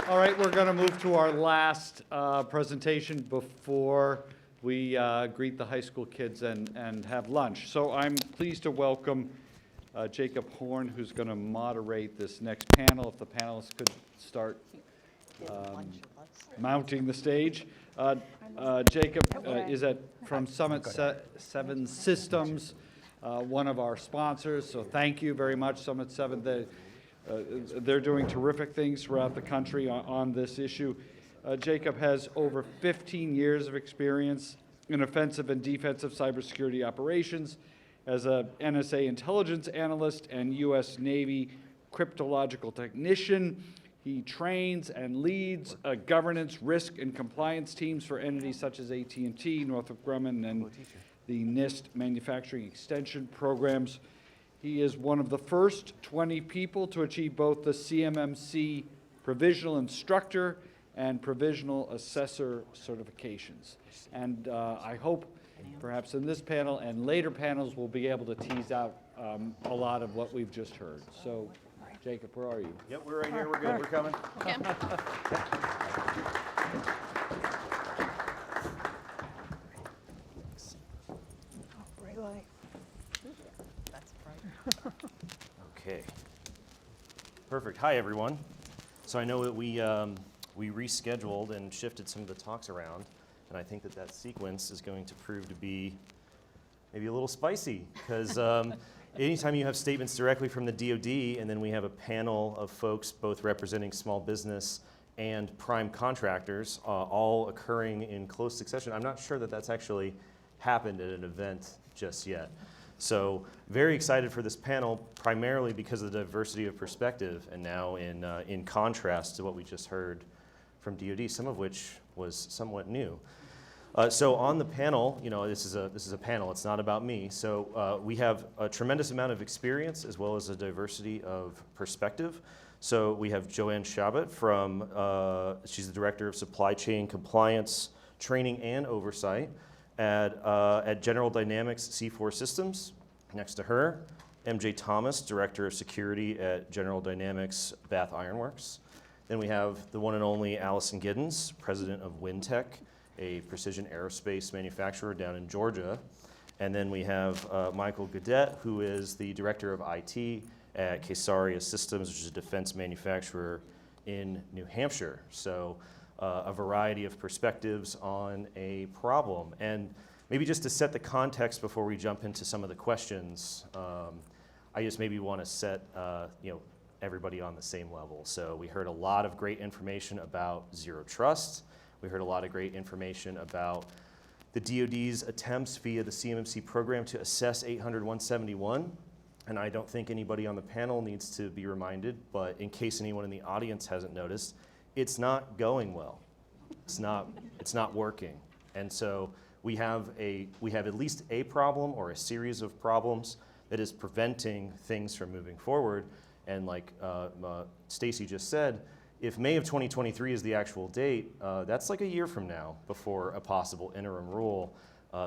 All right, we're going to move to our last presentation before we greet the high school kids and have lunch. So I'm pleased to welcome Jacob Horn, who's going to moderate this next panel. If the panelists could start mounting the stage. Jacob is from Summit 7 Systems, one of our sponsors, so thank you very much, Summit 7. They're doing terrific things throughout the country on this issue. Jacob has over 15 years of experience in offensive and defensive cybersecurity operations as a NSA intelligence analyst and U.S. Navy cryptological technician. He trains and leads governance, risk, and compliance teams for entities such as AT&T, Northrop Grumman, and the NIST manufacturing extension programs. He is one of the first 20 people to achieve both the CMMC Provisional Instructor and Provisional Assessor certifications. And I hope perhaps in this panel and later panels we'll be able to tease out a lot of what we've just heard. So, Jacob, where are you? Yep, we're right here. We're good. We're coming. Kim. Okay. Perfect. Hi, everyone. So I know that we rescheduled and shifted some of the talks around, and I think that sequence is going to prove to be maybe a little spicy, because anytime you have statements directly from the DoD, and then we have a panel of folks both representing small business and prime contractors, all occurring in close succession, I'm not sure that that's actually happened at an event just yet. So very excited for this panel, primarily because of the diversity of perspective, and now in contrast to what we just heard from DoD, some of which was somewhat new. So on the panel, you know, this is a panel. It's not about me. So we have a tremendous amount of experience as well as a diversity of perspective. So we have Joanne Shabbat from she's the director of supply chain compliance training and oversight at General Dynamics C4 Systems. Next to her, MJ Thomas, director of security at General Dynamics Bath Iron Works. Then we have the one and only Allison Giddens, president of Wintech, a precision aerospace manufacturer down in Georgia. And then we have Michael Gaudet, who is the director of IT at Casaria Systems, which is a defense manufacturer in New Hampshire. So a variety of perspectives on a problem. And maybe just to set the context before we jump into some of the questions, I just maybe want to set everybody on the same level. So we heard a lot of great information about zero trust. We heard a lot of great information about the DoD's attempts via the CMMC program to assess 800-171. And I don't think anybody on the panel needs to be reminded, but in case anyone in the audience hasn't noticed, it's not going well. It's not working. And so we have at least a problem or a series of problems that is preventing things from moving forward. And like Stacy just said, if May of 2023 is the actual date, that's like a year from now before a possible interim rule,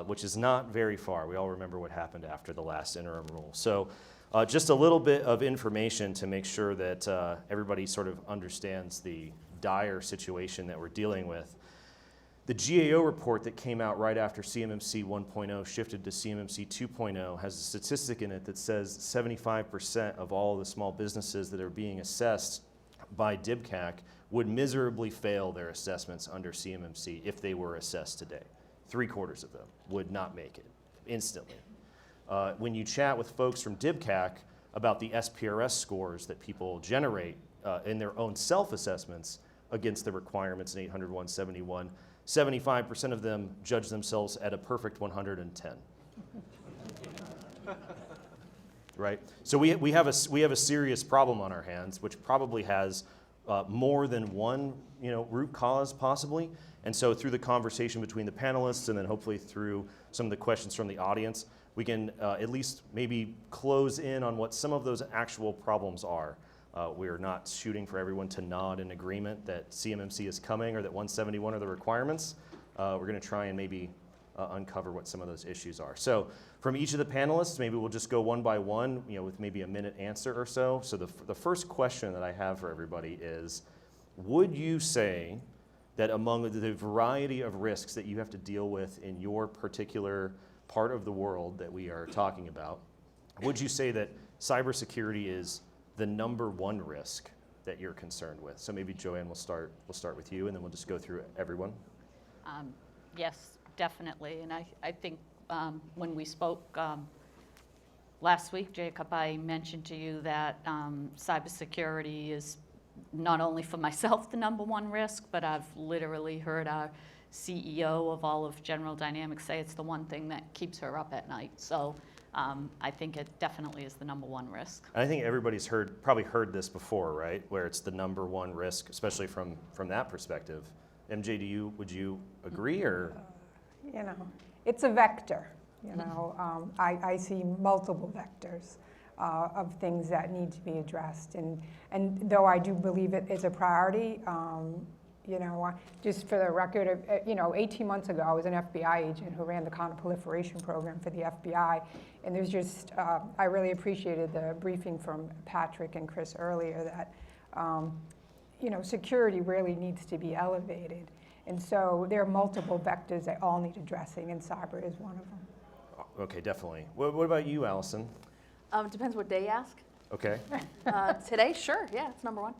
which is not very far. We all remember what happened after the last interim rule. So just a little bit of information to make sure that everybody sort of understands the dire situation that we're dealing with. The GAO report that came out right after CMMC 1.0 shifted to CMMC 2.0 has a statistic in it that says 75% of all the small businesses that are being assessed by DIBCAC would miserably fail their assessments under CMMC if they were assessed today. 3/4 of them would not make it instantly. When you chat with folks from DIBCAC about the SPRS scores that people generate in their own self-assessments against the requirements in 800-171, 75% of them judge themselves at a perfect 110. Right? So we have a serious problem on our hands, which probably has more than one root cause possibly. And so through the conversation between the panelists and then hopefully through some of the questions from the audience, we can at least maybe close in on what some of those actual problems are. We're not shooting for everyone to nod in agreement that CMMC is coming or that 171 are the requirements. We're going to try and maybe uncover what some of those issues are. So from each of the panelists, maybe we'll just go one by one, with maybe a minute answer or so. So the first question that I have for everybody is, would you say that among the variety of risks that you have to deal with in your particular part of the world that we are talking about, would you say that cybersecurity is the number one risk that you're concerned with? So maybe Joanne, we'll start with you, and then we'll just go through everyone. Yes, definitely. And I think when we spoke last week, Jacob, I mentioned to you that cybersecurity is not only for myself the number one risk, but I've literally heard our CEO of all of General Dynamics say it's the one thing that keeps her up at night. So I think it definitely is the number one risk. I think everybody's probably heard this before, right? Where it's the number one risk, especially from that perspective. MJ, would you agree, or? You know, it's a vector. You know, I see multiple vectors of things that need to be addressed, and though I do believe it is a priority, you know, just for the record, you know, 18 months ago I was an FBI agent who ran the counterproliferation program for the FBI, and there's just I really appreciated the briefing from Patrick and Chris earlier that you know, security really needs to be elevated, and so there are multiple vectors that all need addressing, and cyber is one of them. Okay, definitely. What about you, Allison? Depends what day you ask. Okay. Today, sure, yeah, it's number one.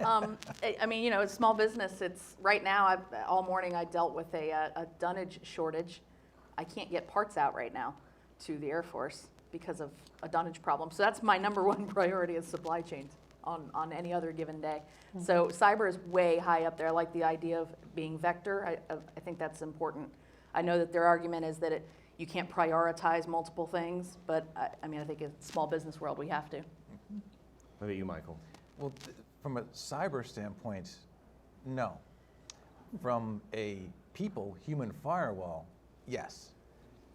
I mean, you know, it's small business. It's right now. All morning I dealt with a dunnage shortage. I can't get parts out right now to the Air Force because of a dunnage problem. So that's my number one priority is supply chains on any other given day. Mm-hmm. So cyber is way high up there. I like the idea of being vector. I think that's important. I know that their argument is that you can't prioritize multiple things, but I mean, I think in small business world we have to. What about you, Michael? Well, from a cyber standpoint, no. From a human firewall, yes.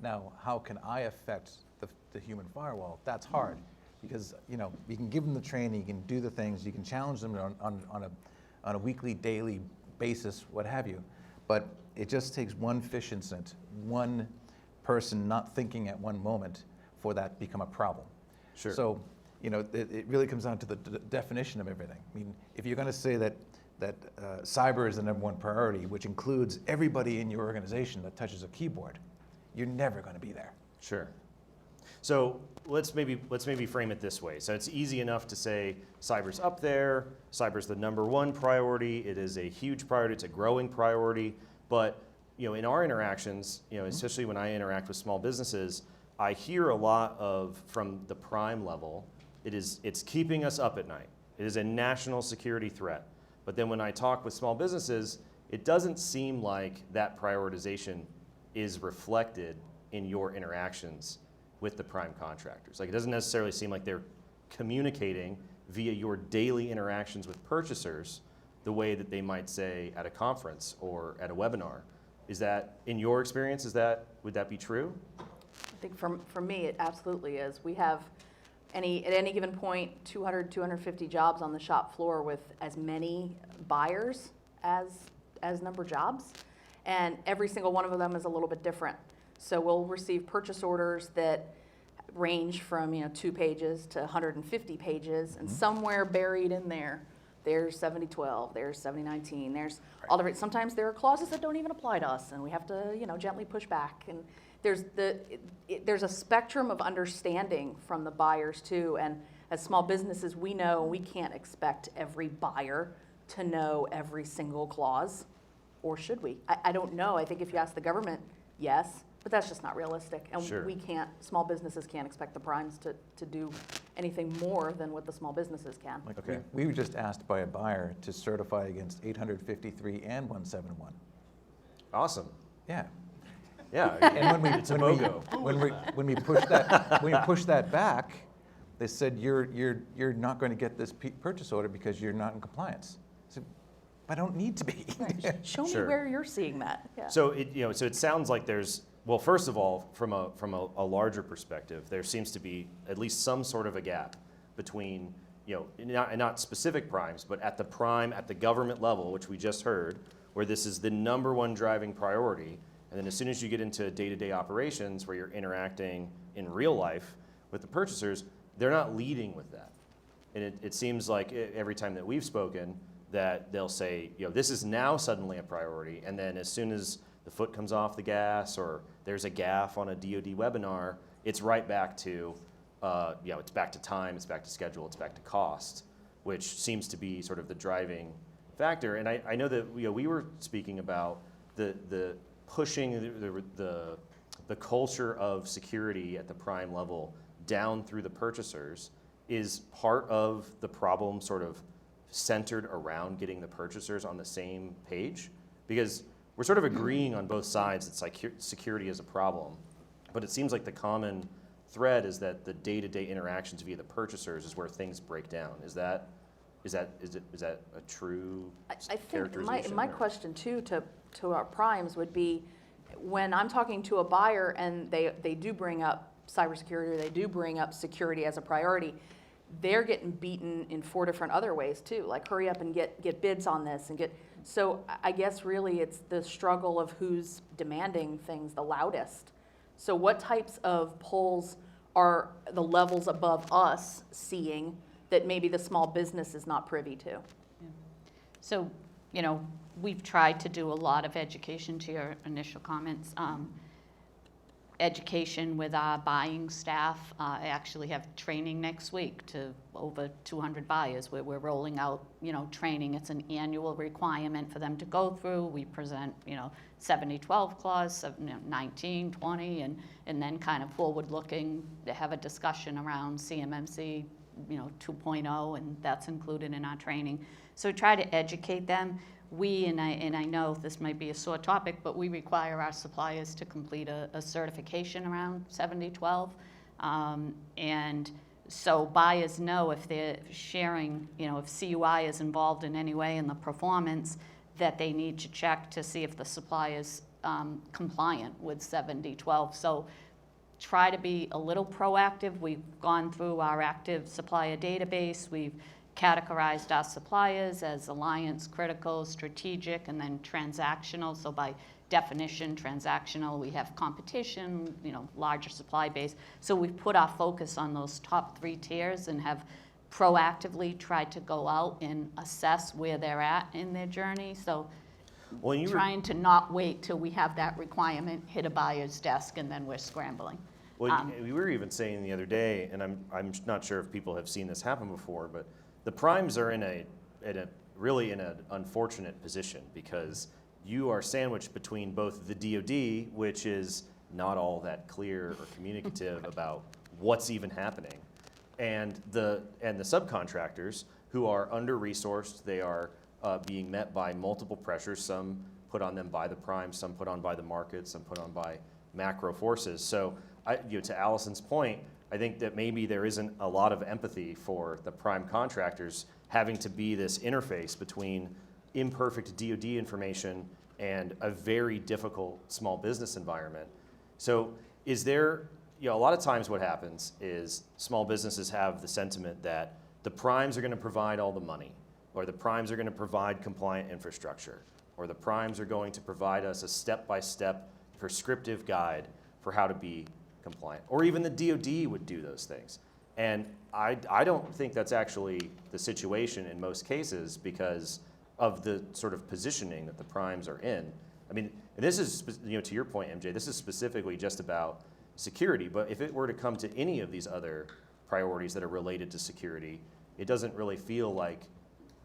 Now, how can I affect the human firewall? That's hard, because you know you can give them the training, you can do the things, you can challenge them on a weekly, daily basis, what have you. But it just takes one fish incident, one person not thinking at one moment for that to become a problem. Sure. So, you know, it really comes down to the definition of everything. I mean, if you're going to say that cyber is the number one priority, which includes everybody in your organization that touches a keyboard, you're never going to be there. Sure. So let's maybe frame it this way. So it's easy enough to say cyber's up there, cyber's the number one priority, it is a huge priority, it's a growing priority, but you know, in our interactions, you know, especially when I interact with small businesses, I hear a lot from the prime level, it's keeping us up at night. It is a national security threat. But then when I talk with small businesses, it doesn't seem like that prioritization is reflected in your interactions with the prime contractors. Like, it doesn't necessarily seem like they're communicating via your daily interactions with purchasers the way that they might say at a conference or at a webinar. Is that, in your experience, would that be true? I think for me, it absolutely is. We have at any given point, 200, 250 jobs on the shop floor with as many buyers as number of jobs. And every single one of them is a little bit different. So we'll receive purchase orders that range from 2 pages to 150 pages, and somewhere buried in there's 7012, there's 7019, there's all the. Sometimes there are clauses that don't even apply to us, and we have to gently push back. And there's a spectrum of understanding from the buyers too. And as small businesses, we know we can't expect every buyer to know every single clause, or should we? I don't know. I think if you ask the government, yes. But that's just not realistic, and Sure. small businesses can't expect the primes to do anything more than what the small businesses can. Like Okay. we were just asked by a buyer to certify against 853 and 171. Awesome. Yeah. Yeah. And it's a BOGO. when we pushed that back, they said you're not going to get this purchase order because you're not in compliance. I said, I don't need to be. Show Sure. me where you're seeing that. Yeah. So it sounds like there's, well, first of all, from a larger perspective, there seems to be at least some sort of a gap between, not specific primes, but at the government level, which we just heard, where this is the number one driving priority. And then as soon as you get into day-to-day operations where you're interacting in real life with the purchasers, they're not leading with that. And it seems like every time that we've spoken, that they'll say, this is now suddenly a priority, and then as soon as the foot comes off the gas or there's a gaffe on a DoD webinar, it's right back to, it's back to time, it's back to schedule, it's back to cost, which seems to be sort of the driving factor. And I know that we were speaking about the pushing the culture of security at the prime level down through the purchasers is part of the problem, sort of centered around getting the purchasers on the same page, because we're sort of agreeing on both sides that security is a problem, but it seems like the common thread is that the day-to-day interactions via the purchasers is where things break down. Is that a true I think characterization? my question too to our primes would be, when I'm talking to a buyer and they do bring up cybersecurity, or they do bring up security as a priority, they're getting beaten in 4 different other ways too, like hurry up and get bids on this and get, so I guess really it's the struggle of who's demanding things the loudest. So what types of polls are the levels above us seeing that maybe the small business is not privy to? So, we've tried to do a lot of education, to your initial comments. Education with our buying staff. I actually have training next week to over 200 buyers where we're rolling out, training. It's an annual requirement for them to go through. We present, 70-12 clause, 19, 20, and then kind of forward-looking to have a discussion around CMMC, 2.0, and that's included in our training. So try to educate them. And I know this might be a sore topic, but we require our suppliers to complete a certification around 70-12. And so buyers know if they're sharing, if CUI is involved in any way in the performance, that they need to check to see if the supply is compliant with 70-12. So try to be a little proactive. We've gone through our active supplier database. We've categorized our suppliers as alliance, critical, strategic, and then transactional. So by definition, transactional, we have competition, larger supply base. So we've put our focus on those top 3 tiers and have proactively tried to go out and assess where they're at in their journey. So trying to not wait till we have that requirement hit a buyer's desk and then we're scrambling. Well, we were even saying the other day, and I'm not sure if people have seen this happen before, but the primes are really in an unfortunate position, because you are sandwiched between both the DoD, which is not all that clear or communicative about what's even happening, and the subcontractors who are under-resourced. They are being met by multiple pressures, some put on them by the primes, some put on by the market, some put on by macro forces. So to Allison's point, I think that maybe there isn't a lot of empathy for the prime contractors having to be this interface between imperfect DoD information and a very difficult small business environment. So is there, a lot of times what happens is small businesses have the sentiment that the primes are going to provide all the money, or the primes are going to provide compliant infrastructure, or the primes are going to provide us a step-by-step prescriptive guide for how to be compliant, or even the DoD would do those things. And I don't think that's actually the situation in most cases, because of the sort of positioning that the primes are in. I mean, this is, to your point, MJ, this is specifically just about security, but if it were to come to any of these other priorities that are related to security, it doesn't really feel like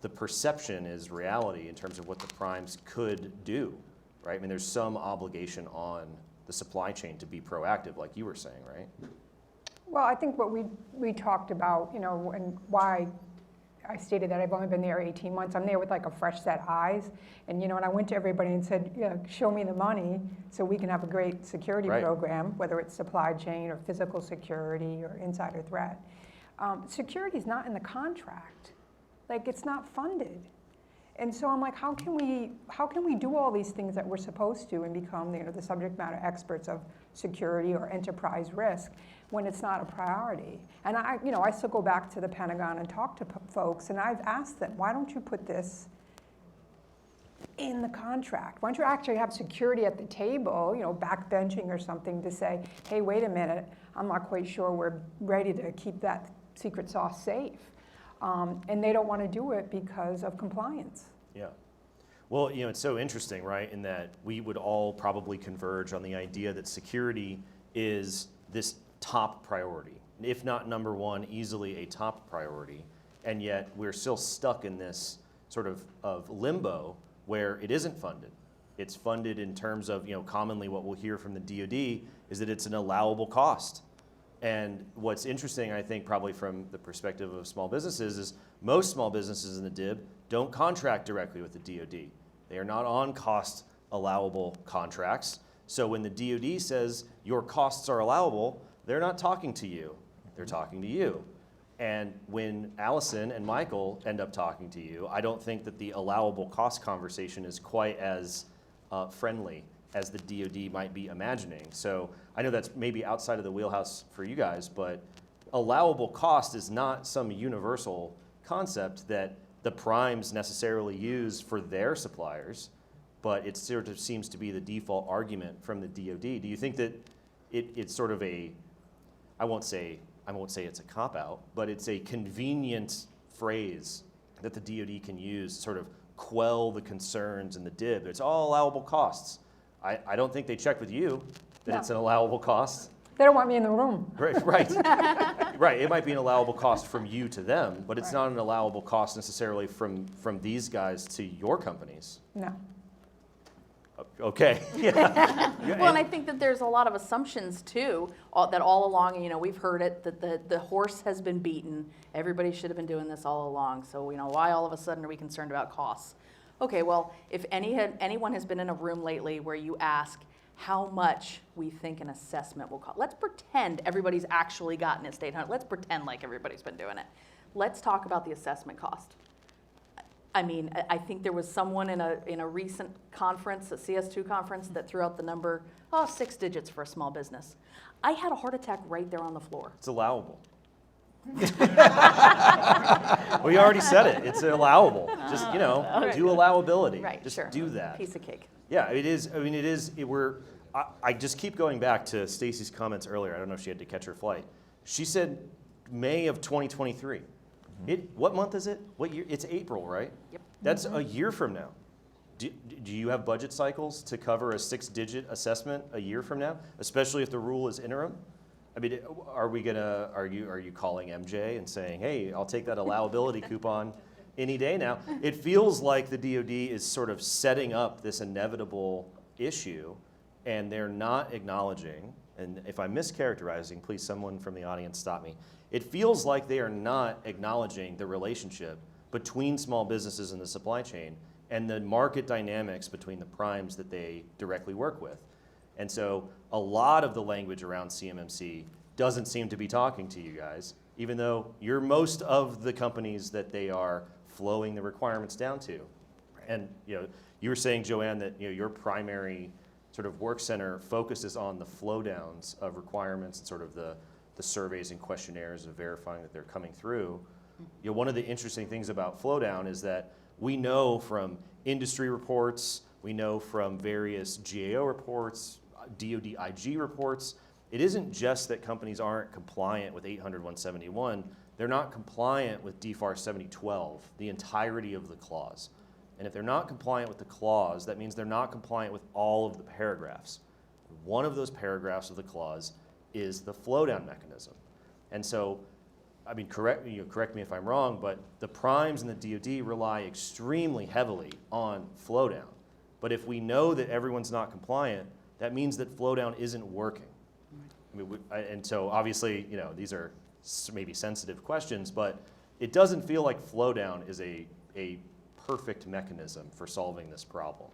the perception is reality in terms of what the primes could do, right? I mean, there's some obligation on the supply chain to be proactive, like you were saying, right? Well, I think what we talked about, and why I stated that I've only been there 18 months. I'm there with like a fresh set of eyes. And, and I went to everybody and said, show me the money so we can have a great security program, whether it's supply chain or physical security or insider threat. Security is not in the contract. Like, it's not funded. And so I'm like, how can we do all these things that we're supposed to and become the subject matter experts of security or enterprise risk when it's not a priority? And I still go back to the Pentagon and talk to folks, and I've asked them, why don't you put this in the contract? Why don't you actually have security at the table, backbenching or something, to say, hey, wait a minute, I'm not quite sure we're ready to keep that secret sauce safe. and they don't want to do it because of compliance. Yeah. Well, it's so interesting, right, in that we would all probably converge on the idea that security is this top priority, if not number one, easily a top priority, and yet we're still stuck in this sort of limbo where it isn't funded. It's funded in terms of, commonly what we'll hear from the DoD is that it's an allowable cost. And what's interesting, I think, probably from the perspective of small businesses is most small businesses in the DIB don't contract directly with the DoD. They are not on cost allowable contracts. So when the DoD says your costs are allowable, they're not talking to you, they're talking to you. And when Allison and Michael end up talking to you, I don't think that the allowable cost conversation is quite as friendly as the DoD might be imagining. So I know that's maybe outside of the wheelhouse for you guys, but allowable cost is not some universal concept that the primes necessarily use for their suppliers, but it sort of seems to be the default argument from the DoD. Do you think that it's sort of I won't say it's a cop-out, but it's a convenient phrase that the DoD can use to sort of quell the concerns in the DIB? It's all allowable costs. I don't think they check with you that No. It's an allowable cost. They don't want me in the room. Right. Right. It might be an allowable cost from you to them, but it's not an allowable cost necessarily from these guys to your companies. No. Okay. Yeah. Well, and I think that there's a lot of assumptions too, that all along, we've heard it, that the horse has been beaten. Everybody should have been doing this all along. So, why all of a sudden are we concerned about costs? Okay, well, if anyone has been in a room lately where you ask how much we think an assessment will cost, let's pretend everybody's actually gotten it state hunted. Let's pretend like everybody's been doing it. Let's talk about the assessment cost. I mean, I think there was someone in a recent conference, a CS2 conference, that threw out the number, 6 digits for a small business. I had a heart attack right there on the floor. It's allowable. We already said it. It's allowable. Just, do allowability. Right, Just sure. do that. Piece of cake. Yeah, it is. I mean, it is. I just keep going back to Stacy's comments earlier. I don't know if she had to catch her flight. She said May of 2023. What month is it? What year? It's April, right? Yep. That's a year from now. Do you have budget cycles to cover a 6-digit assessment a year from now, especially if the rule is interim? I mean, are you calling MJ and saying, hey, I'll take that allowability coupon any day now? It feels like the DoD is sort of setting up this inevitable issue, and they're not acknowledging, and if I'm mischaracterizing, please someone from the audience stop me. It feels like they are not acknowledging the relationship between small businesses and the supply chain and the market dynamics between the primes that they directly work with. And so a lot of the language around CMMC doesn't seem to be talking to you guys, even though you're most of the companies that they are flowing the requirements down to. And you were saying, Joanne, that your primary sort of work center focuses on the flow downs of requirements and sort of the surveys and questionnaires of verifying that they're coming through. One of the interesting things about flow down is that we know from industry reports, we know from various GAO reports, DoD IG reports, it isn't just that companies aren't compliant with 800-171, they're not compliant with DFAR 7012, the entirety of the clause. And if they're not compliant with the clause, that means they're not compliant with all of the paragraphs. One of those paragraphs of the clause is the flow down mechanism. And so, I mean, correct me if I'm wrong, but the primes and the DoD rely extremely heavily on flow down. But if we know that everyone's not compliant, that means that flow down isn't working. I mean, and so obviously, these are maybe sensitive questions, but it doesn't feel like flow down is a perfect mechanism for solving this problem.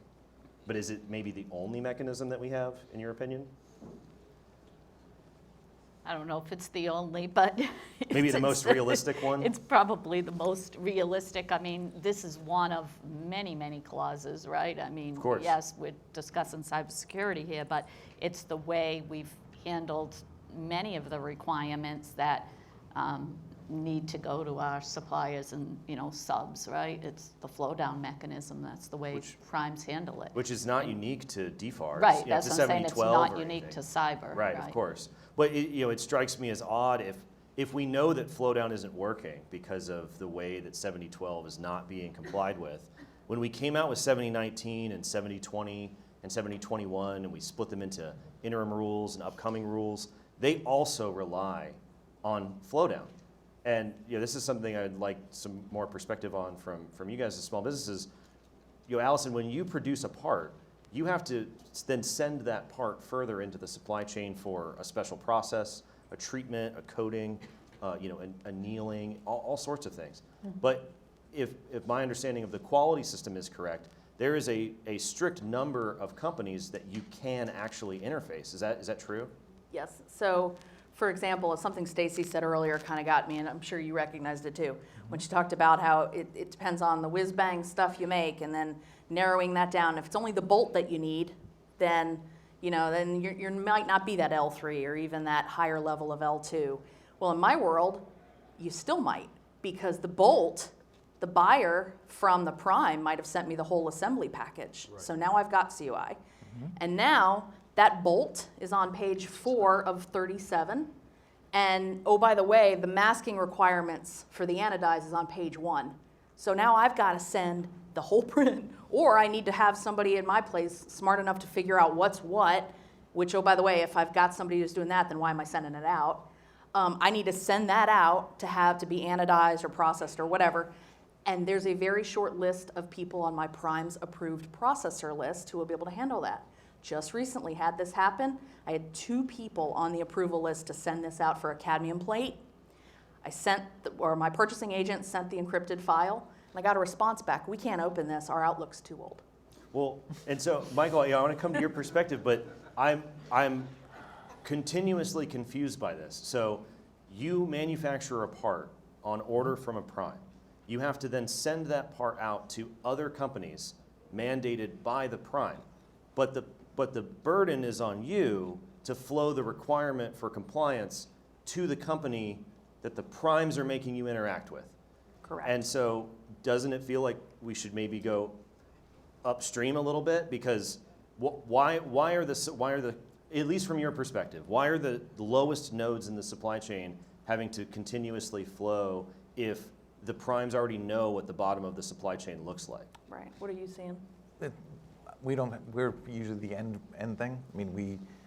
But is it maybe the only mechanism that we have, in your opinion? I don't know if it's the only, but. Maybe the most realistic one? It's probably the most realistic. I mean, this is one of many, many clauses, right? I mean, Of course. yes, we're discussing cybersecurity here, but it's the way we've handled many of the requirements that need to go to our suppliers and, subs, right? It's the flow down mechanism. That's the way primes handle it. Which is not unique to DFARS. Right, to that's what I'm saying. It's 7012 not or unique anything. to cyber. Right, of course. But it strikes me as odd if if we know that flow down isn't working because of the way that 7012 is not being complied with, when we came out with 7019 and 7020 and 7021 and we split them into interim rules and upcoming rules, they also rely on flow down. And this is something I'd like some more perspective on from you guys as small businesses. Allison, when you produce a part, you have to then send that part further into the supply chain for a special process, a treatment, a coating, annealing, all sorts of things. But if my understanding of the quality system is correct, there is a strict number of companies that you can actually interface. Is that true? Yes. So, for example, something Stacy said earlier kind of got me, and I'm sure you recognized it too, when she talked about how it depends on the whiz-bang stuff you make, and then narrowing that down. If it's only the bolt that you need, then you might not be that L3 or even that higher level of L2. Well, in my world, you still might, because the bolt, the buyer from the prime might have sent me the whole assembly package. Right. So now I've got CUI. And now that bolt is on page 4 of 37. And oh, by the way, the masking requirements for the anodize is on page 1. So now I've got to send the whole print, or I need to have somebody in my place smart enough to figure out what's what, which, oh, by the way, if I've got somebody who's doing that, then why am I sending it out? I need to send that out to be anodized or processed or whatever. And there's a very short list of people on my Prime's approved processor list who will be able to handle that. Just recently had this happen. I had 2 people on the approval list to send this out for a cadmium plate. My purchasing agent sent the encrypted file, and I got a response back. We can't open this. Our Outlook's too old. Well, and so, Michael, I want to come to your perspective, but I'm continuously confused by this. So you manufacture a part on order from a prime. You have to then send that part out to other companies mandated by the prime. But the burden is on you to flow the requirement for compliance to the company that the primes are making you interact with. Correct. And so doesn't it feel like we should maybe go upstream a little bit? Because why are the, at least from your perspective, why are the lowest nodes in the supply chain having to continuously flow if the primes already know what the bottom of the supply chain looks like? Right. What are you seeing? We're usually the end thing. I mean,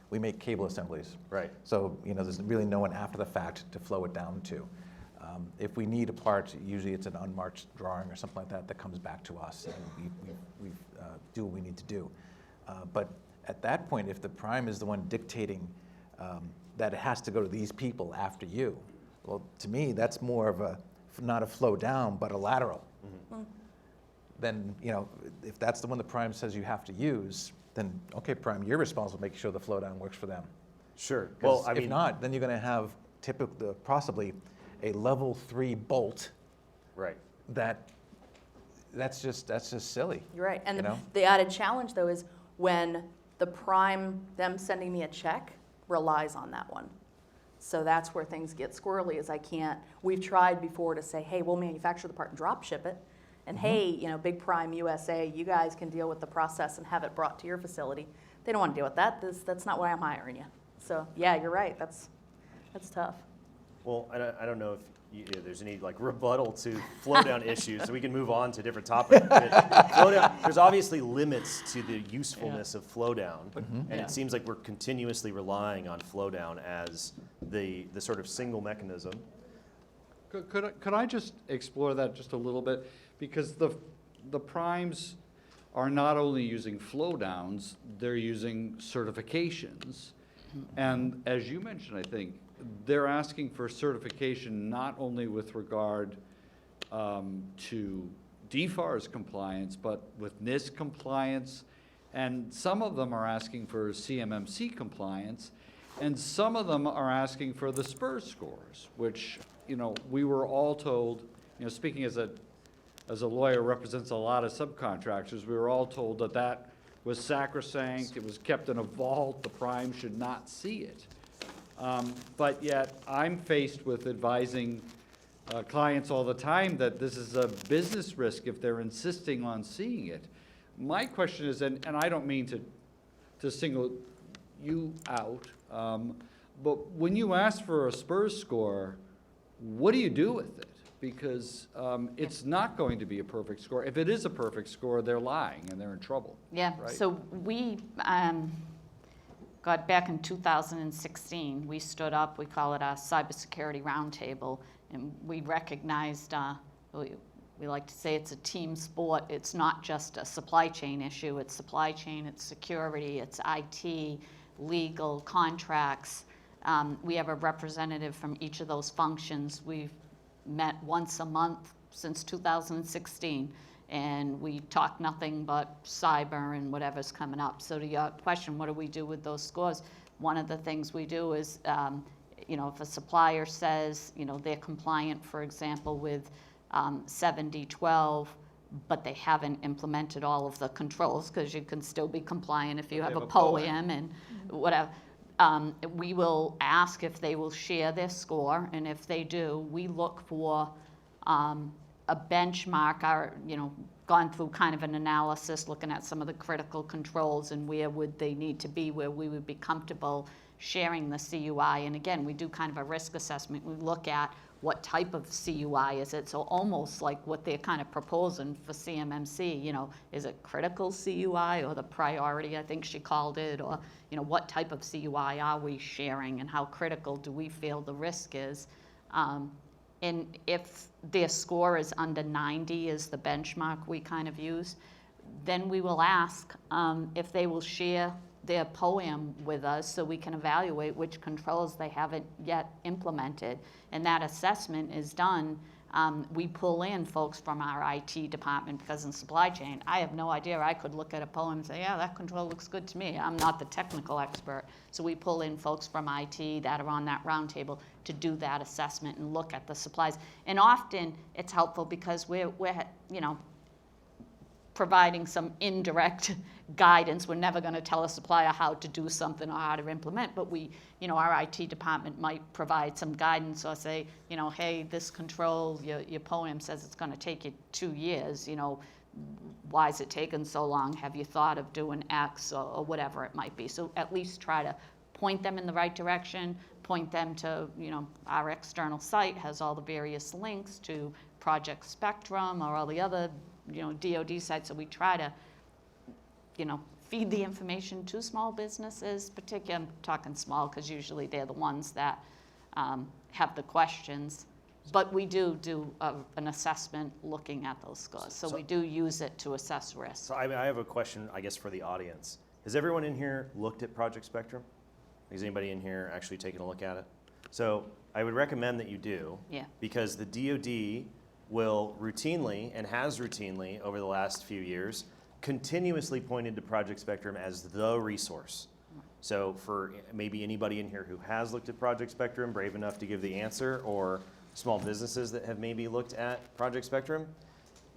we make cable assemblies. Right. So, there's really no one after the fact to flow it down to. If we need a part, usually it's an unmarked drawing or something like that comes back to us, and we do what we need to do. But at that point, if the prime is the one dictating that it has to go to these people after you, well, to me, that's more of not a flow down, but a lateral. Mm-hmm. Then, if that's the one the prime says you have to use, then, okay, prime, you're responsible for making sure the flow down works for them. Sure. Well, if not, then you're going to have possibly a level 3 bolt. Right. That's just silly. You're right. And the added challenge, though, is when the prime, them sending me a check, relies on that one. So that's where things get squirrely, is we've tried before to say, hey, we'll manufacture the part and drop ship it. And hey, Big Prime USA, you guys can deal with the process and have it brought to your facility. They don't want to deal with that. That's not why I'm hiring you. So yeah, you're right. That's tough. Well, I don't know if there's any rebuttal to flow down issues, so we can move on to a different topic. Flow down, there's obviously limits to the usefulness of flow down, and it seems like we're continuously relying on flow down as the sort of single mechanism. Could I just explore that just a little bit? Because the primes are not only using flow downs, they're using certifications. And as you mentioned, I think, they're asking for certification not only with regard to DFARS compliance, but with NIST compliance. And some of them are asking for CMMC compliance. And some of them are asking for the SPURS scores, which, we were all told, speaking as a lawyer who represents a lot of subcontractors, we were all told that was sacrosanct, it was kept in a vault, the prime should not see it. But yet, I'm faced with advising clients all the time that this is a business risk if they're insisting on seeing it. My question is, and I don't mean to single you out, but when you ask for a SPURS score, what do you do with it? Because it's not going to be a perfect score. If it is a perfect score, they're lying and they're in trouble. Yeah, right? so we got back in 2016, we stood up, we call it our cybersecurity roundtable, and we recognized, we like to say it's a team sport. It's not just a supply chain issue. It's supply chain, it's security, it's IT, legal, contracts. We have a representative from each of those functions. We've met once a month since 2016, and we talk nothing but cyber and whatever's coming up. So to your question, what do we do with those scores? One of the things we do is, if a supplier says, they're compliant, for example, with 7012, but they haven't implemented all of the controls, because you can still be compliant if you have a POEM and whatever. We will ask if they will share their score, and if they do, we look for a benchmark, gone through kind of an analysis, looking at some of the critical controls and where would they need to be, where we would be comfortable sharing the CUI. And again, we do kind of a risk assessment. We look at what type of CUI is it, so almost like what they're kind of proposing for CMMC, is it critical CUI or the priority, I think she called it, or, what type of CUI are we sharing and how critical do we feel the risk is? And if their score is under 90 is the benchmark we kind of use, then we will ask if they will share their POEM with us so we can evaluate which controls they haven't yet implemented. And that assessment is done. We pull in folks from our IT department, because in supply chain, I have no idea. I could look at a POEM and say, yeah, that control looks good to me. I'm not the technical expert. So we pull in folks from IT that are on that roundtable to do that assessment and look at the supplies. And often it's helpful because we're providing some indirect guidance. We're never going to tell a supplier how to do something or how to implement, but our IT department might provide some guidance or say, hey, this control, your POEM says it's going to take you 2 years, why is it taking so long? Have you thought of doing X or whatever it might be? So at least try to point them in the right direction, point them to, our external site has all the various links to Project Spectrum or all the other DoD sites. So we try to, feed the information to small businesses, particularly, I'm talking small because usually they're the ones that have the questions. But we do an assessment looking at those scores. So we do use it to assess risk. So I have a question, I guess, for the audience. Has everyone in here looked at Project Spectrum? Has anybody in here actually taken a look at it? So I would recommend that you do. Yeah. Because the DoD will routinely, and has routinely over the last few years, continuously pointed to Project Spectrum as the resource. So for maybe anybody in here who has looked at Project Spectrum, brave enough to give the answer, or small businesses that have maybe looked at Project Spectrum,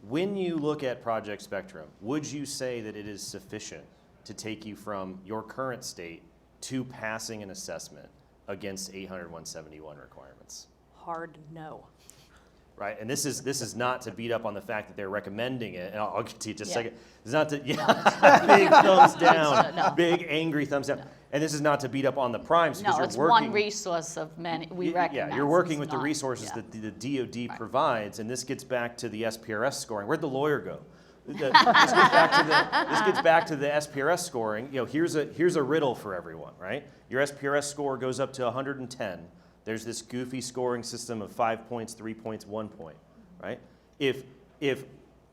when you look at Project Spectrum, would you say that it is sufficient to take you from your current state to passing an assessment against 800-171 requirements? Hard no. Right, and this is not to beat up on the fact that they're recommending it, and I'll get to you in just a Yeah. second. It's not to, big thumbs down, No. big angry thumbs down. And this is not to beat up on the primes, because No, you're it's working. one resource of many. We recognize Yeah, you're working it's with the not- resources yeah. that the DoD provides, and this gets back to the SPRS scoring. Where'd the lawyer go? This gets back to the SPRS scoring. Here's a riddle for everyone, right? Your SPRS score goes up to 110. There's this goofy scoring system of 5 points, 3 points, 1 point, right? If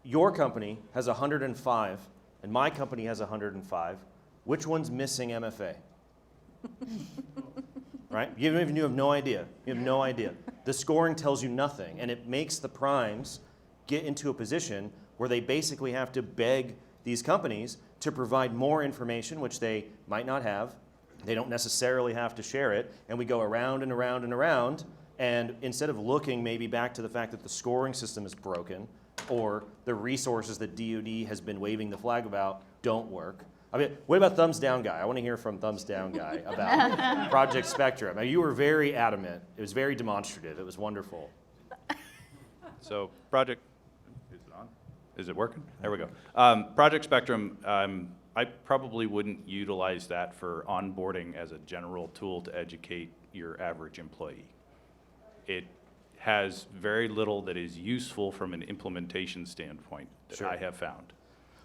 your company has 105 and my company has 105, which one's missing MFA? Right? You have no idea. You have no idea. The scoring tells you nothing, and it makes the primes get into a position where they basically have to beg these companies to provide more information, which they might not have. They don't necessarily have to share it, and we go around and around and around, and instead of looking maybe back to the fact that the scoring system is broken, or the resources that DoD has been waving the flag about don't work. I mean, what about Thumbs Down Guy? I want to hear from Thumbs Down Guy about Project Spectrum. Now, you were very adamant. It was very demonstrative. It was wonderful. So Project, is it on? Is it working? There we go. Project Spectrum, I probably wouldn't utilize that for onboarding as a general tool to educate your average employee. It has very little that is useful from an implementation standpoint that Sure. I have found.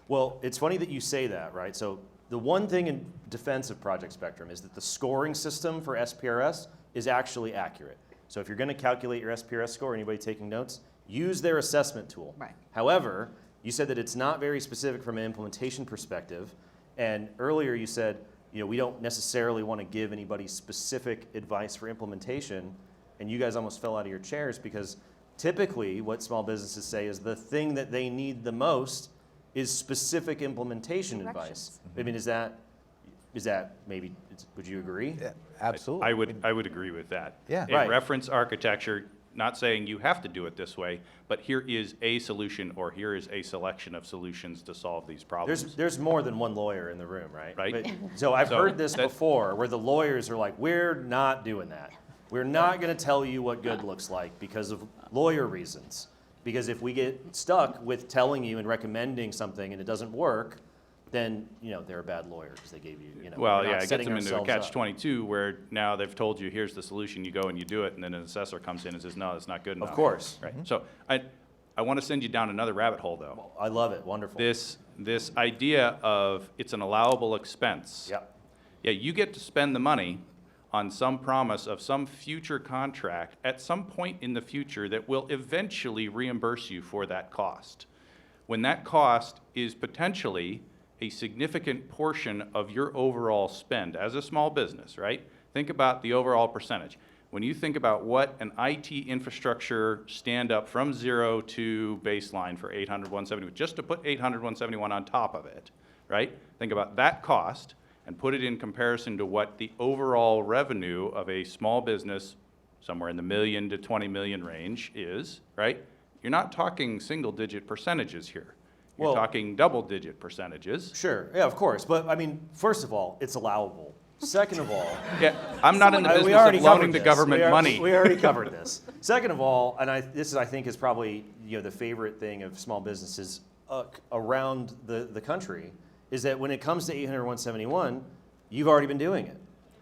Well, it's funny that you say that, right? So the one thing in defense of Project Spectrum is that the scoring system for SPRS is actually accurate. So if you're going to calculate your SPRS score, anybody taking notes, use their assessment tool. Right. However, you said that it's not very specific from an implementation perspective. And earlier you said, we don't necessarily want to give anybody specific advice for implementation. And you guys almost fell out of your chairs because typically what small businesses say is the thing that they need the most is specific implementation advice. I mean, is that maybe, would you agree? Yeah, absolutely. I would agree with that. Yeah. A Right. reference architecture, not saying you have to do it this way, but here is a solution, or here is a selection of solutions to solve these problems. There's more than one lawyer in the room, right? Right. But- so I've So heard this that- before where the lawyers are like, we're not doing that. We're not going to tell you what good looks like because of lawyer reasons. Because if we get stuck with telling you and recommending something and it doesn't work, then, they're a bad lawyer because they gave you, Well, we're not yeah, it gets setting them into a ourselves up. catch-22 where now they've told you, here's the solution, you go and you do it, and then an assessor comes in and says, no, that's not good enough. Of course. Right. So I want to send you down another rabbit hole, though. I love it. Wonderful. This idea of it's an allowable expense. Yep. Yeah, you get to spend the money on some promise of some future contract at some point in the future that will eventually reimburse you for that cost. When that cost is potentially a significant portion of your overall spend as a small business, right? Think about the overall percentage. When you think about what an IT infrastructure stand-up from zero to baseline for 800, 171, just to put 800, 171 on top of it, right? Think about that cost and put it in comparison to what the overall revenue of a small business, somewhere in the million to 20 million range is, right? You're not talking single-digit percentages here. You're Well- talking double-digit percentages. Sure. Yeah, of course. But I mean, first of all, it's allowable. Second of all, Yeah, I'm not in the we business already of loaning covered the this. government money. We already covered this. Second of all, and this is, I think, is probably the favorite thing of small businesses around the country, is that when it comes to 800, 171, you've already been doing it.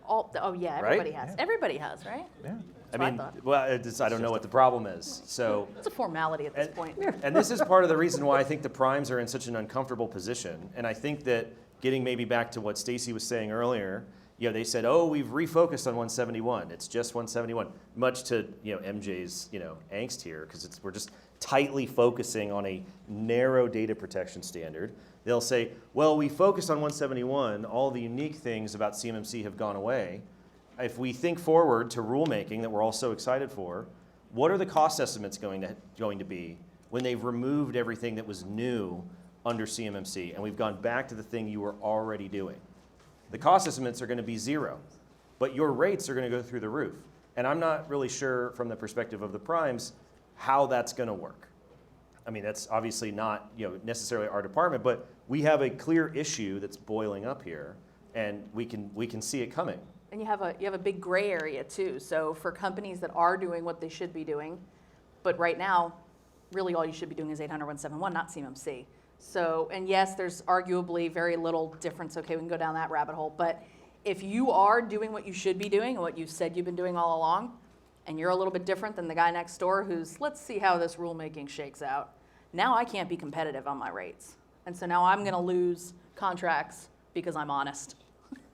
Oh, yeah, Right? everybody has. Everybody has, right? Yeah. That's what I thought. well, I don't know what the problem is. So, It's a formality at this point. and this is part of the reason why I think the primes are in such an uncomfortable position. And I think that getting maybe back to what Stacy was saying earlier, they said, oh, we've refocused on 171. It's just 171, much to MJ's angst here, because we're just tightly focusing on a narrow data protection standard. They'll say, well, we focused on 171. All the unique things about CMMC have gone away. If we think forward to rulemaking that we're all so excited for, what are the cost estimates going to be when they've removed everything that was new under CMMC and we've gone back to the thing you were already doing? The cost estimates are going to be zero, but your rates are going to go through the roof. And I'm not really sure from the perspective of the primes how that's going to work. I mean, that's obviously not necessarily our department, but we have a clear issue that's boiling up here, and we can see it coming. And you have a big gray area too. So for companies that are doing what they should be doing, but right now, really all you should be doing is 800, 171, not CMMC. So, and yes, there's arguably very little difference. Okay, we can go down that rabbit hole. But if you are doing what you should be doing and what you've said you've been doing all along, and you're a little bit different than the guy next door who's, let's see how this rulemaking shakes out. Now I can't be competitive on my rates. And so now I'm going to lose contracts because I'm honest.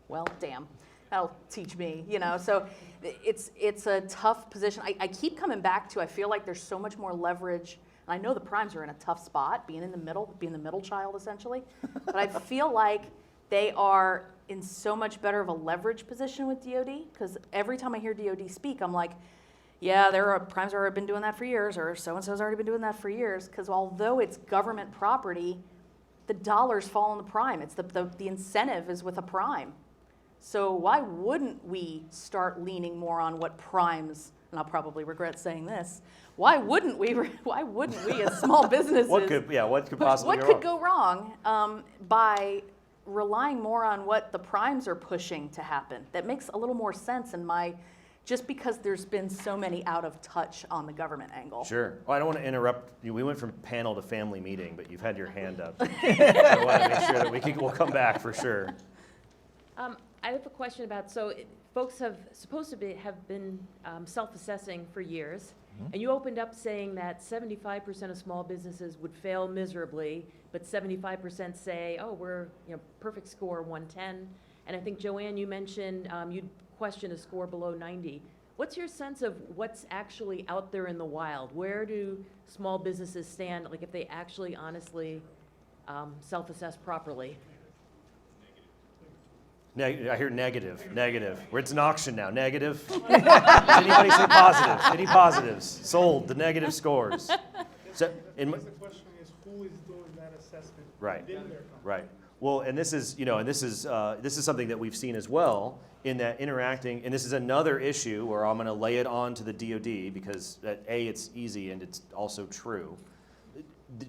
Well, damn. That'll teach me, So it's a tough position. I keep coming back to, I feel like there's so much more leverage. And I know the primes are in a tough spot, being the middle child essentially. But I feel like they are in so much better of a leverage position with DoD, because every time I hear DoD speak, I'm like, yeah, primes have been doing that for years, or so-and-so's already been doing that for years, because although it's government property, the dollars fall on the prime. It's the incentive is with a prime. So why wouldn't we start leaning more on what primes, and I'll probably regret saying this, why wouldn't we as small businesses, What could possibly what could go wrong by relying more on what the primes are pushing to happen? That makes a little more sense in just because there's been so many out of touch on the government angle. Sure. Well, I don't want to interrupt you. We went from panel to family meeting, but you've had your hand up. I want to make sure that we'll come back for sure. I have a question about, folks have been self-assessing for years, And you opened up saying that 75% of small businesses would fail miserably, but 75% say, oh, we're, perfect score, 110. And I think, Joanne, you mentioned you'd question a score below 90. What's your sense of what's actually out there in the wild? Where do small businesses stand, like if they actually honestly self-assess properly? I hear negative. Where it's an auction now, negative. Does anybody say positive? Any positives? Sold, the negative scores. So, The question is, who is doing that assessment? Right. within their company? Right. Well, and this is, this is something that we've seen as well in that interacting, and this is another issue where I'm going to lay it on to the DoD because it's easy and it's also true.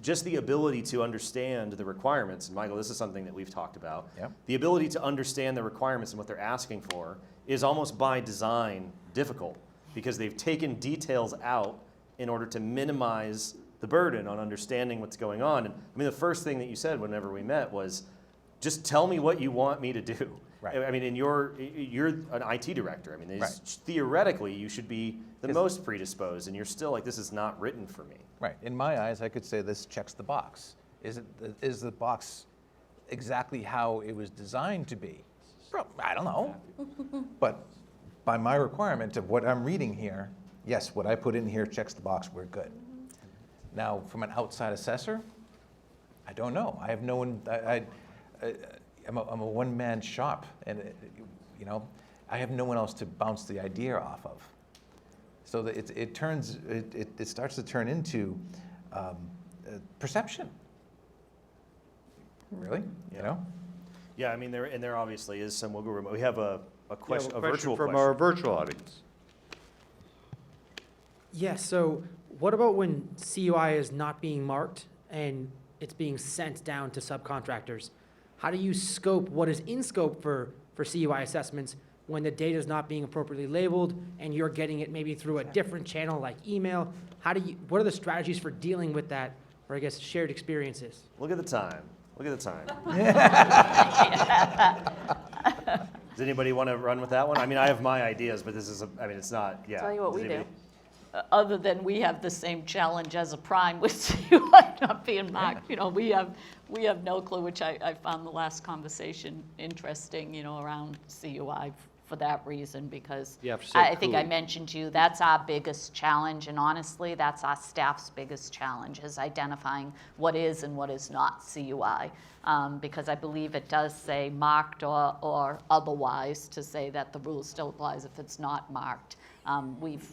Just the ability to understand the requirements, and Michael, this is something that we've talked about. Yep. The ability to understand the requirements and what they're asking for is almost by design difficult because they've taken details out in order to minimize the burden on understanding what's going on. And I mean, the first thing that you said whenever we met was, just tell me what you want me to do. Right. I mean, and you're an IT director. I mean, Right. theoretically, you should be the Is- most predisposed, and you're still like, this is not written for me. Right. In my eyes, I could say this checks the box. Is the box exactly how it was designed to be? I don't know. But by my requirement of what I'm reading here, yes, what I put in here checks the box, we're good. Now, from an outside assessor, I don't know. I have no one, I'm a one-man shop, and I have no one else to bounce the idea off of. So that it starts to turn into perception. Really, Yeah, I mean, there obviously is some wiggle room. We have a question, a virtual from question. our virtual audience. Yes, so what about when CUI is not being marked and it's being sent down to subcontractors? How do you scope what is in scope for CUI assessments when the data is not being appropriately labeled and you're getting it maybe through a different channel like email? What are the strategies for dealing with that, or I guess shared experiences? Look at the time. Does anybody want to run with that one? I mean, I have my ideas, but it's not, yeah. Tell you what Does we do. anybody- Other than we have the same challenge as a prime with CUI not being marked. We have no clue, which I found the last conversation interesting, around CUI for that reason, because You have to say I think I CUI. mentioned to you, that's our biggest challenge, and honestly, that's our staff's biggest challenge, is identifying what is and what is not CUI. Because I believe it does say marked or otherwise, to say that the rule still applies if it's not marked. We've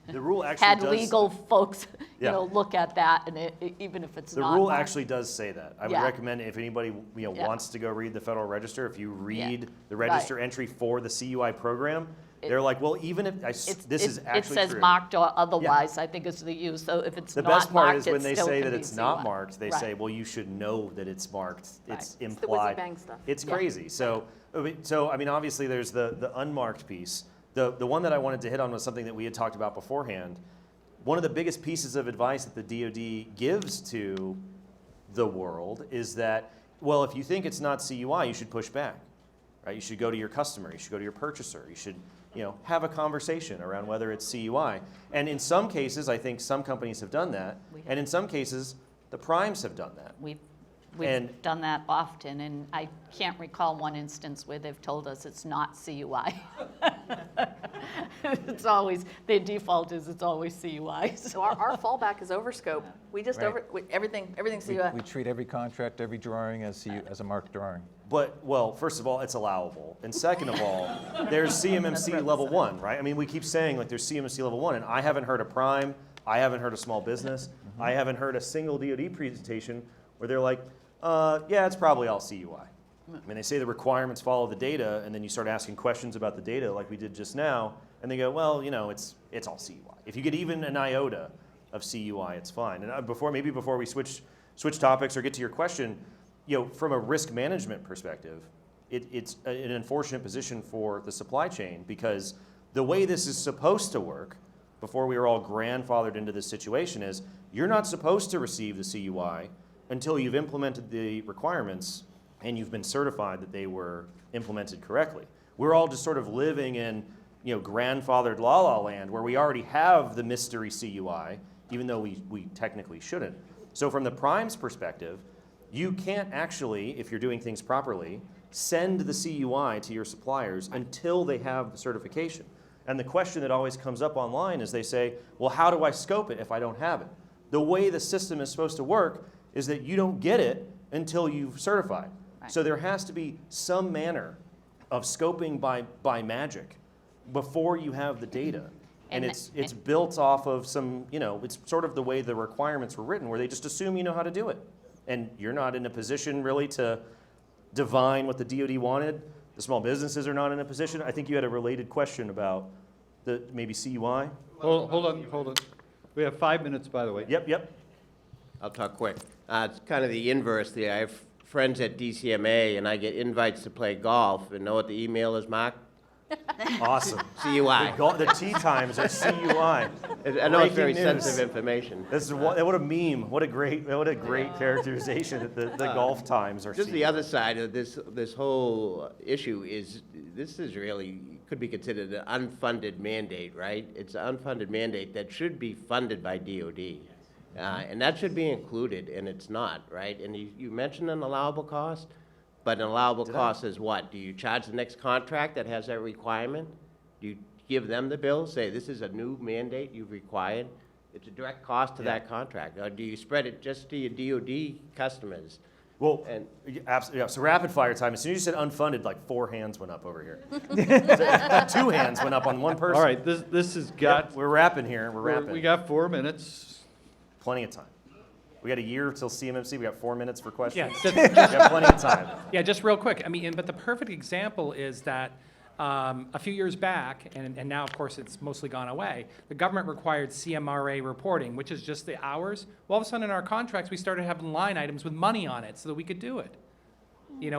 The rule actually had does. legal folks, Yeah. look at that, and even if it's The not rule marked. actually does say that. I would Yeah. recommend if anybody Yeah. wants to go read the Federal Register, if you read the Right. register entry for the CUI program, they're like, well, even if this is actually It says true. marked or otherwise, I think is the use, so if it's The not best part marked, is it when they still say can that be it's not CUI. marked, they Right. say, well, you should know that it's marked. It's Right. It's the implied. whizzy-bang stuff. It's Yeah. crazy. So I mean, obviously there's the unmarked piece. The one that I wanted to hit on was something that we had talked about beforehand. One of the biggest pieces of advice that the DoD gives to the world is that, well, if you think it's not CUI, you should push back, right? You should go to your customer, you should go to your purchaser, you should, have a conversation around whether it's CUI. And in some cases, I think some companies have done that, and in some cases, the primes have done that. We've And- done that often, and I can't recall one instance where they've told us it's not CUI. It's always, their default is it's always CUI. So our fallback is overscope. We just Right. everything's we, CUI. we treat every contract, every drawing as a marked drawing. But, well, first of all, it's allowable. And second of all, there's CMMC level 1, right? I mean, we keep saying like there's CMMC level 1, and I haven't heard a prime, I haven't heard a small business, I haven't heard a single DoD presentation where they're like, yeah, it's probably all CUI. I mean, they say the requirements follow the data, and then you start asking questions about the data like we did just now, and they go, well, it's all CUI. If you get even an iota of CUI, it's fine. And before we switch topics or get to your question, from a risk management perspective, it's an unfortunate position for the supply chain because the way this is supposed to work, before we were all grandfathered into this situation, is you're not supposed to receive the CUI until you've implemented the requirements and you've been certified that they were implemented correctly. We're all just sort of living in grandfathered La La Land where we already have the mystery CUI, even though we technically shouldn't. So from the prime's perspective, you can't actually, if you're doing things properly, send the CUI to your suppliers until they have the certification. And the question that always comes up online is they say, well, how do I scope it if I don't have it? The way the system is supposed to work is that you don't get it until you've certified. Right. So there has to be some manner of scoping by magic before you have the data. And it's built off of some, it's sort of the way the requirements were written, where they just assume you know how to do it. And you're not in a position really to divine what the DoD wanted. The small businesses are not in a position. I think you had a related question about the maybe CUI. Hold on. We have 5 minutes, by the way. Yep. I'll talk quick. It's kind of the inverse there. I have friends at DCMA, and I get invites to play golf, and know what the email is, Mark? Awesome. CUI. The tee times are CUI. I know it's very Breaking news. sensitive information. This is what a meme. What a great characterization that the golf times are Just CUI. the other side of this whole issue is, this is really, could be considered an unfunded mandate, right? It's an unfunded mandate that should be funded by DoD. And that should be included, and it's not, right? And you mentioned an allowable cost, but an allowable cost is what? Do you charge the next contract that has that requirement? Do you give them the bill, say this is a new mandate you've required? It's a direct cost to that contract. Or do you spread it just to your DoD customers? Well, And absolutely. Yeah, so rapid fire time. As soon as you said unfunded, like 4 hands went up over here. 2 hands went up on one person. All right, this has got, Yep, we're wrapping here. We're wrapping. we got 4 minutes. Plenty of time. We got a year till CMMC. We got 4 minutes for questions. Yeah, We got plenty of time. Yeah, just real quick. I mean, but the perfect example is that a few years back, and now, of course, it's mostly gone away, the government required CMRA reporting, which is just the hours. Well, all of a sudden in our contracts, we started having line items with money on it so that we could do it,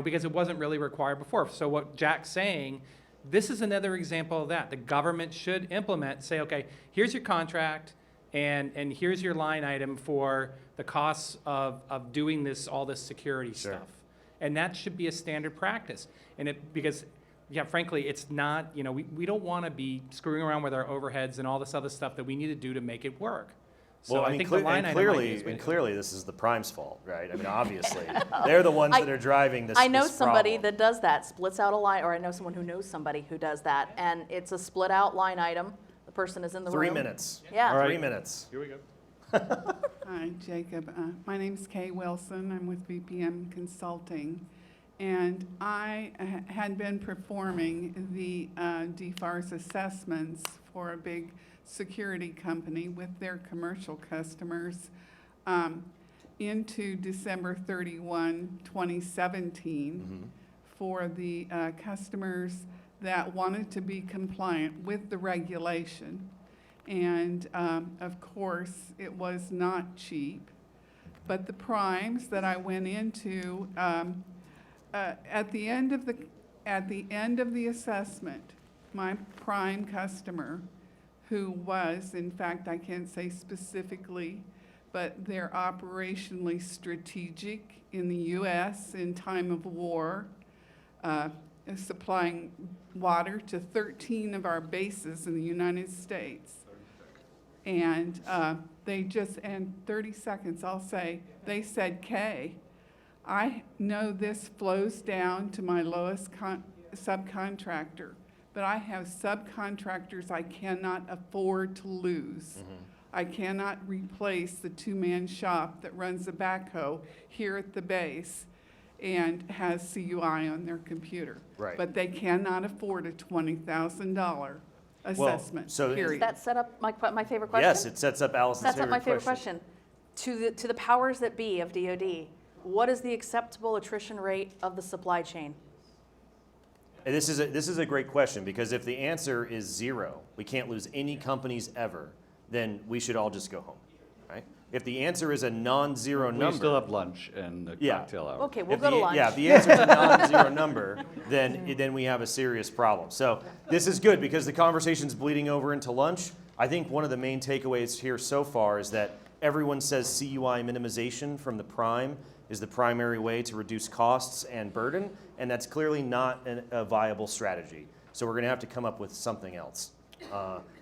because it wasn't really required before. So what Jack's saying, this is another example of that. The government should implement, say, okay, here's your contract, and here's your line item for the costs of doing all this security Sure. stuff. And that should be a standard practice. Because frankly, it's not, we don't want to be screwing around with our overheads and all this other stuff that we need to do to make it work. So Well, I think the line item might be as clearly this is the prime's fault, right? I mean, obviously. They're the ones that are driving this I know this somebody problem. that does that, splits out a line, or I know someone who knows somebody who does that, and it's a split out line item. The person is in the 3 room. minutes. Yeah. All right. 3 minutes. Here we go. Hi, Jacob. My name's Kay Wilson. I'm with VPM Consulting. And I had been performing the DFARS assessments for a big security company with their commercial customers into December 31, 2017 for the customers that wanted to be compliant with the regulation. And of course, it was not cheap. But the primes that I went into, at the end of the assessment, my prime customer, who was, in fact, I can't say specifically, but they're operationally strategic in the U.S. in time of war, supplying water to 13 of our bases in the United States. And and 30 seconds, I'll say, they said, Kay, I know this flows down to my lowest subcontractor, but I have subcontractors I cannot afford to lose. I cannot replace the 2-man shop that runs the backhoe here at the base and has CUI on their computer. Right. But they cannot afford a $20,000 assessment, so- period. Does that set up my favorite question? Yes, it sets up Allison's That's not my favorite question. To the powers that be of DoD, what is the acceptable attrition rate of the supply chain? And this is a great question, because if the answer is 0, we can't lose any companies ever, then we should all just go home, right? If the answer is a non-zero number. We still have lunch and the Yeah. cocktail hour. Okay, we'll If go to lunch. Yeah, if the answer is a non-zero number, then we have a serious problem. So this is good, because the conversation's bleeding over into lunch. I think one of the main takeaways here so far is that everyone says CUI minimization from the prime is the primary way to reduce costs and burden, and that's clearly not a viable strategy. So we're going to have to come up with something else.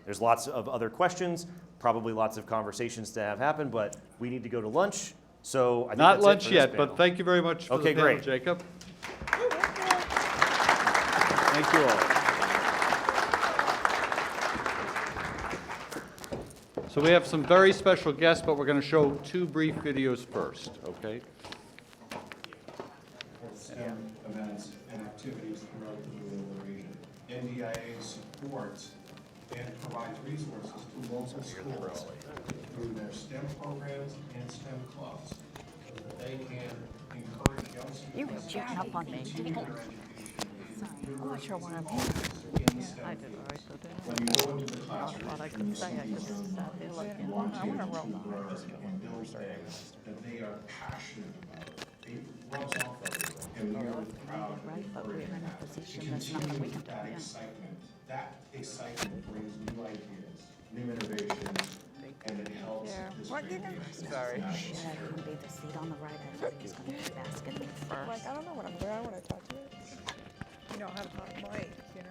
There's lots of other questions, probably lots of conversations to have happen, but we need to go to lunch. So I think Not that's it lunch for this yet, panel. but thank you very much for Okay, the panel, great. Jacob. Thank you all. So we have some very special guests, but we're going to show 2 brief videos first, okay? STEM events and activities throughout the New England region. NDIA supports and provides resources to local schools through their STEM programs and STEM clubs, so that they can encourage young students You were checking up on me. to continue their education Oh, I sure want to. in the STEM I did all right, so did I? When you go into the I classroom, thought I could say, I just sat there like, you want kids to learn and build things that they are passionate about. It rubs off everyone, and we are proud to right, but we're encourage in a that. position, there's nothing we can do, That yeah. excitement, brings new ideas, new innovations, and it helps district Shit, I couldn't be the seat on the right. I thought he was going to basket me first. Like, I don't know what I'm doing when I talk to you. You know how to talk Mike, you know?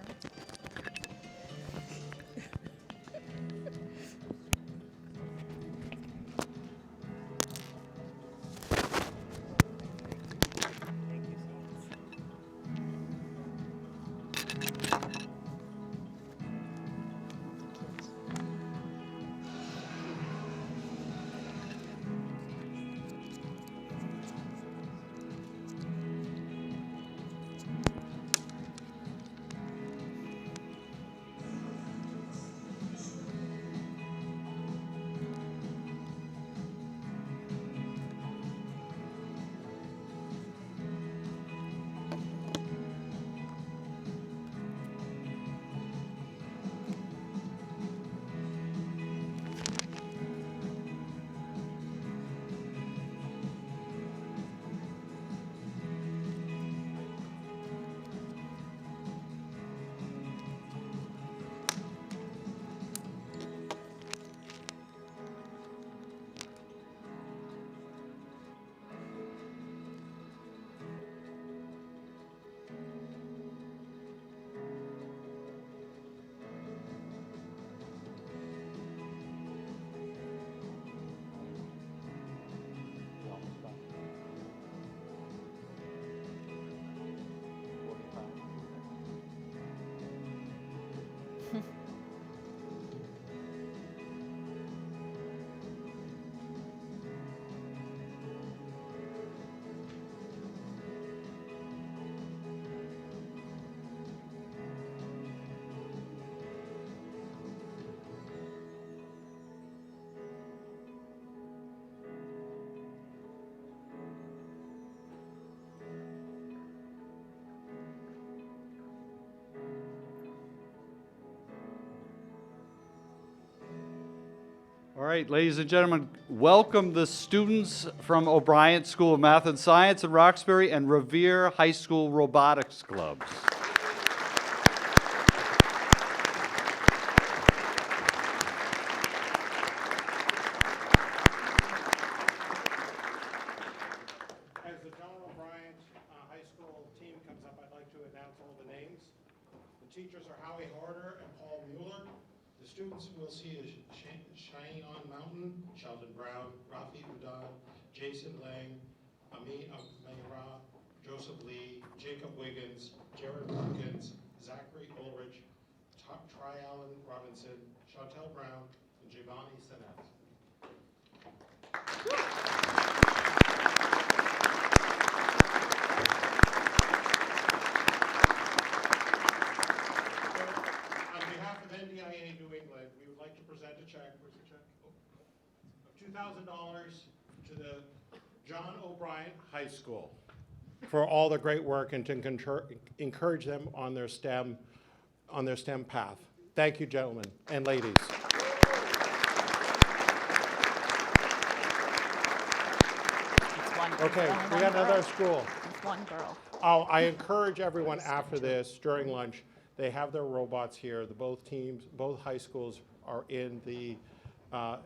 All right, ladies and gentlemen, welcome the students from O'Brien School of Math and Science in Roxbury and Revere High School Robotics Clubs. As the John O'Brien High School team comes up, I'd like to announce all the names. The teachers are Howie Harder and Paul Mueller. The students we'll see is Cheyenne Mountain, Sheldon Brown, Rafi Udan, Jason Lang, Ami Mayra, Joseph Lee, Jacob Wiggins, Jared Perkins, Zachary Ulrich, Tri Allen Robinson, Chantel Brown, and Giovanni Senet. On behalf of NDIA New England, we would like to present a check, where's the check? Of $2,000 to the John O'Brien High School for all the great work and to encourage them on their STEM path. Thank you, gentlemen and ladies. It's one, Okay, only we one got another girl. school. It's one girl. Oh, I encourage everyone after this, during lunch, they have their robots here. Both teams, both high schools are in the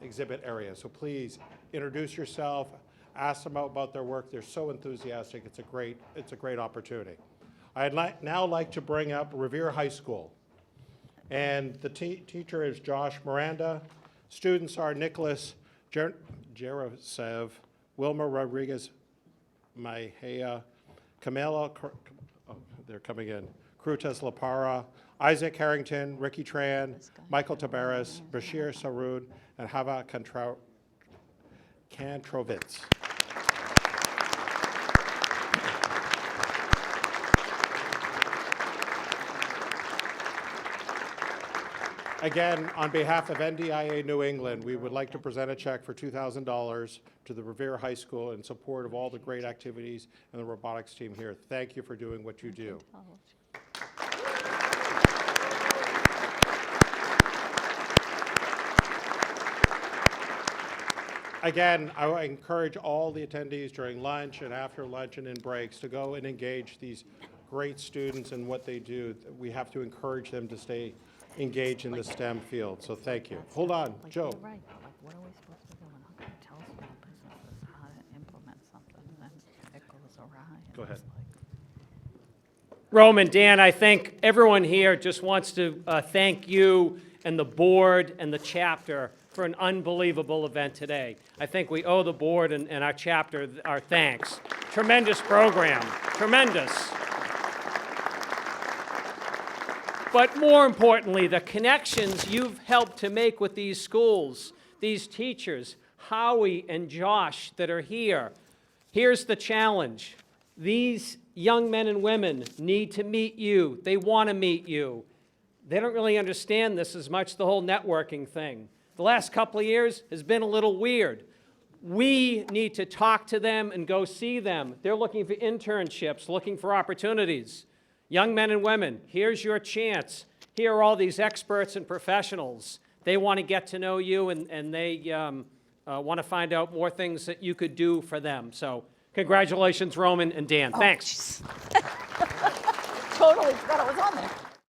exhibit area. So please introduce yourself, ask them about their work. They're so enthusiastic. It's a great opportunity. now like to bring up Revere High School. And the teacher is Josh Miranda. Students are Nicholas Jerosev, Wilma Rodriguez Mahea, Camila, they're coming in, Crutes La Parra, Isaac Harrington, Ricky Tran, Michael Tabares, Bashir Saroud, and Hava Kantrovitz. Again, on behalf of NDIA New England, we would like to present a check for $2,000 to the Revere High School in support of all the great activities and the robotics team here. Thank you for doing what you do. Again, I encourage all the attendees during lunch and after lunch and in breaks to go and engage these great students in what they do. We have to encourage them to stay engaged in the STEM field. So thank you. Hold on, Joe. You're right, but like, what are we supposed to do? We're not going to tell small businesses how to implement something, and then it goes awry. and Go ahead. it's like- Roman, Dan, I think everyone here just wants to thank you and the board and the chapter for an unbelievable event today. I think we owe the board and our chapter our thanks. Tremendous program, tremendous. But more importantly, the connections you've helped to make with these schools, these teachers, Howie and Josh that are here. Here's the challenge. These young men and women need to meet you. They want to meet you. They don't really understand this as much, the whole networking thing. The last couple of years has been a little weird. We need to talk to them and go see them. They're looking for internships, looking for opportunities. Young men and women, here's your chance. Here are all these experts and professionals. They want to get to know you, and they want to find out more things that you could do for them. So congratulations, Roman and Dan. Thanks. Totally forgot it was on there.